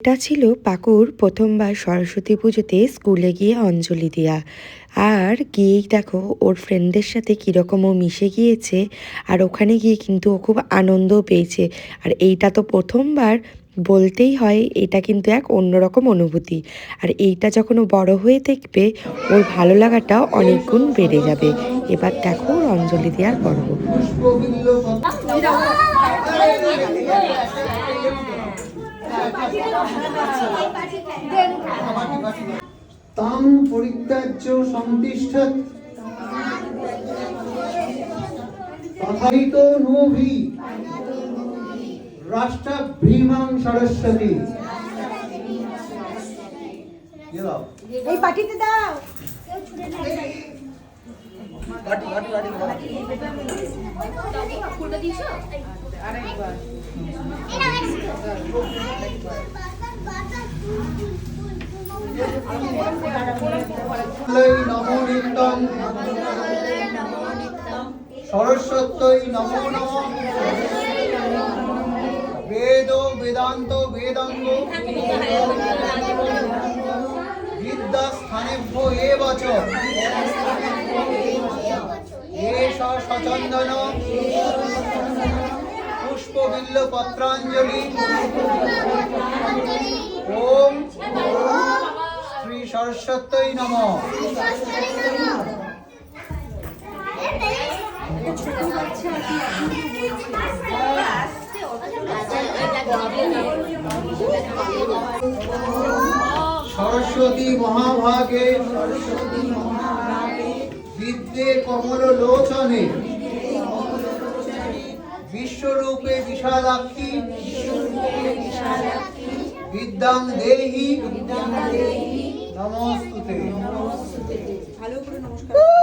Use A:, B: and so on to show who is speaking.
A: এটা ছিল পাকুর প্রথমবার সরস্বতী পুজোতে স্কুলে গিয়ে অঞ্জলি দেওয়া। আর গিয়েই দেখো ওর ফ্রেন্ডদের সাথে কীরকম ও মিশে গিয়েছে। আর ওখানে গিয়ে কিন্তু ও খুব আনন্দও পেয়েছে। আর এইটা তো প্রথমবার, বলতেই হয় এটা কিন্তু এক অন্যরকম অনুভূতি। আর এইটা যখন ও বড় হয়ে দেখবে, ওর ভালো লাগাটা অনেক গুণ বেড়ে যাবে। এবার দেখো ওর অঞ্জলি দেওয়ার পর্ব।
B: তাং পরিত্যাজ্য সন্তিষ্ঠৎ তথাহিত নোভি রাষ্ট্রভ্রীমাং সরস্বতী।
C: এই পাটিতে দাও।
B: নমো নিত্যং সরস্বত্যৈ নমো নমঃ। বেদ বেদান্ত বেদাঙ্গ বিদ্যা স্থানেভ্যো এব চ এষ সচন্দন পুষ্পবিল্ল পত্রাঞ্জলি। ওম শ্রী সরস্বত্যৈ নমঃ। সরস্বতী মহাভাগে বিদ্যে কমল লোচনে বিশ্বরূপে বিশালাক্ষী বিদ্যাং দেহি নমস্তুতে।
C: ভালো করে নমস্কার।